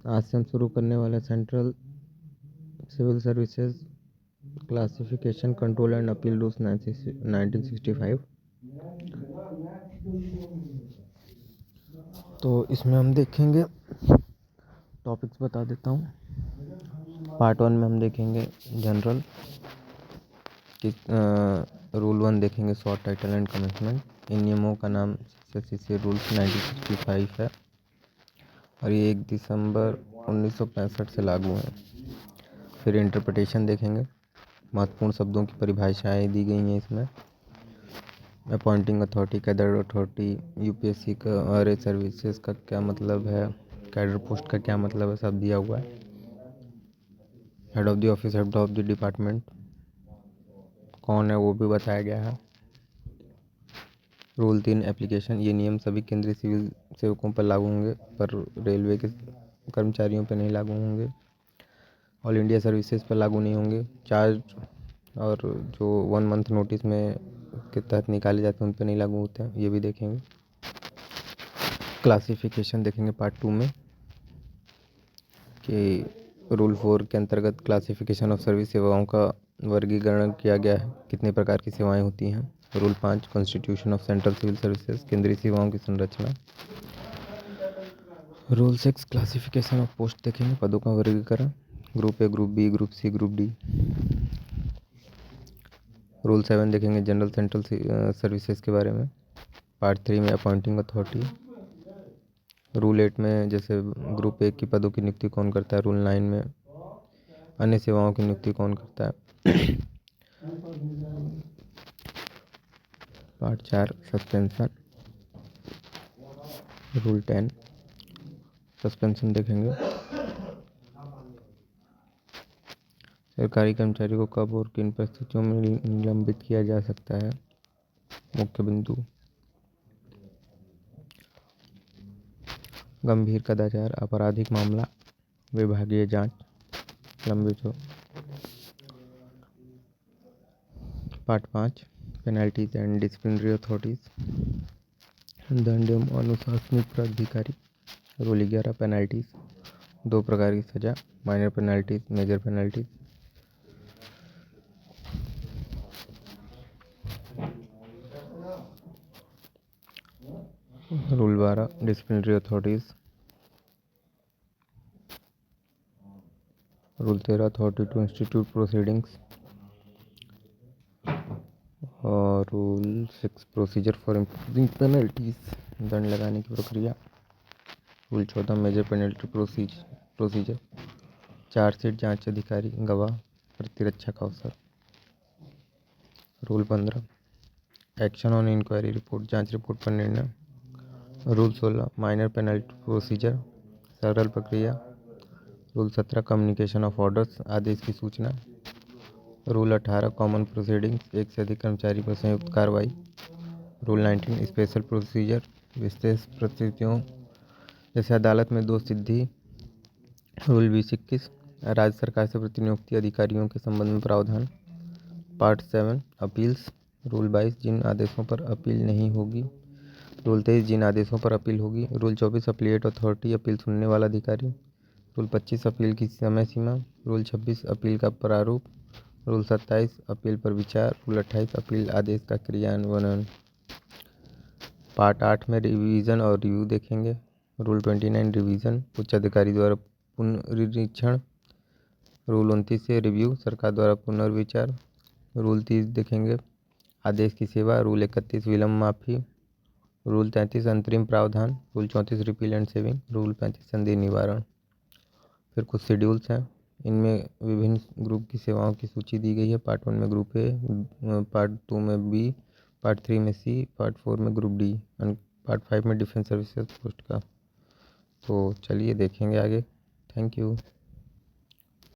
आज से हम शुरू करने वाले central civil services classification control and appeal rules 1965। तो इसमें हम देखेंगे, टॉपिक्स बता देता हूँ। पार्ट 1 में हम देखेंगे जनरल रूल 1 देखेंगे, शॉर्ट टाइटल एंड कमिटमेंट। इन नियमों का नाम सीसीसी रूल्स 1965 है और ये 1 दिसंबर 1965 से लागू है। फिर इंटरप्रिटेशन देखेंगे, महत्वपूर्ण शब्दों की परिभाषाएं दी गई हैं इसमें। Appointing authority, cadre authority, UPSC का और सर्विसेज का क्या मतलब है, कैडर पोस्ट का क्या मतलब है, सब दिया हुआ है। Head of the office, head of the department कौन है वो भी बताया गया है। रूल 3 एप्लीकेशन, ये नियम सभी केंद्रीय सिविल सेवकों पर लागू होंगे पर रेलवे के कर्मचारियों पर नहीं लागू होंगे। ऑल इंडिया सर्विसेज पर लागू नहीं होंगे। चार्ज और जो 1 मंथ नोटिस में के तहत निकाले जाते हैं उन पर नहीं लागू होते हैं, ये भी देखेंगे। क्लासिफिकेशन देखेंगे पार्ट 2 में कि रूल 4 के अंतर्गत क्लासिफिकेशन ऑफ सर्विस, सेवाओं का वर्गीकरण किया गया है, कितने प्रकार की सेवाएं होती हैं। Rule 5 constitution of central civil services, केंद्रीय सेवाओं की संरचना। रूल 6 क्लासिफिकेशन ऑफ पोस्ट देखेंगे, पदों का वर्गीकरण, group A, group B, group C, group D. Rule 7 देखेंगे जनरल सेंट्रल सर्विसेज के बारे में। पार्ट 3 में अपॉइंटिंग अथॉरिटी। रूल 8 में जैसे ग्रुप ए की पदों की नियुक्ति कौन करता है। रूल 9 में अन्य सेवाओं की नियुक्ति कौन करता है। Part 4 suspension. रूल 10 सस्पेंशन देखेंगे, सरकारी कर्मचारी को कब और किन परिस्थितियों में निलंबित किया जा सकता है। मुख्य बिंदु, गंभीर कदाचार, आपराधिक मामला, विभागीय जांच लंबित हो। Part 5 penalties and disciplinary authorities, दंड एवं अनुशासनिक प्राधिकारी। रूल 11 पेनल्टीज, 2 प्रकार की सजा, minor penalties, major penalties. Rule 12 disciplinary authorities. Rule 13 authority to institute proceedings और rule 6 procedure for imposing penalties, दंड लगाने की प्रक्रिया। Rule 14 major penalty procedure, charge sheet, जांच अधिकारी, गवाह, प्रतिरक्षा का अवसर। Rule 15 action on inquiry report, जांच रिपोर्ट पर निर्णय। रूल 16 माइनर पेनल्टी प्रोसीजर, सरल प्रक्रिया। रूल 17 कम्युनिकेशन ऑफ ऑर्डर्स, आदेश की सूचना। रूल 18 कॉमन प्रोसीडिंग्स, एक से अधिक कर्मचारी पर संयुक्त कार्रवाई। रूल 19 स्पेशल प्रोसीजर, विशेष परिस्थितियों जैसे अदालत में दोष सिद्धि। रूल 20-21 राज्य सरकार से प्रतिनियुक्ति अधिकारियों के संबंध में प्रावधान। Part 7 appeals. रूल 22 जिन आदेशों पर अपील नहीं होगी। रूल 23 जिन आदेशों पर अपील होगी। रूल 24 अपीलेट अथॉरिटी, अपील सुनने वाला अधिकारी। रूल 25 अपील की समय सीमा। रूल 26 अपील का प्रारूप। रूल 27 अपील पर विचार। रूल 28 अपील आदेश का क्रियान्वयन। पार्ट 8 में रिवीजन और रिव्यू देखेंगे। रूल 29 रिवीजन, उच्च अधिकारी द्वारा पुनरीक्षण। रूल 29 से रिव्यू, सरकार द्वारा पुनर्विचार। रूल 30 देखेंगे आदेश की सेवा। रूल 31 विलम्ब माफी। रूल 33 अंतरिम प्रावधान। Rule 34 repeal and saving. Rule 35 संदेह निवारण। फिर कुछ शेड्यूल्स हैं, इनमें विभिन्न ग्रुप की सेवाओं की सूची दी गई है। पार्ट 1 में ग्रुप ए, पार्ट 2 में बी, पार्ट 3 में सी, पार्ट 4 में ग्रुप डी एंड पार्ट 5 में डिफेंस सर्विसेज पोस्ट का। तो चलिए देखेंगे आगे। Thank you.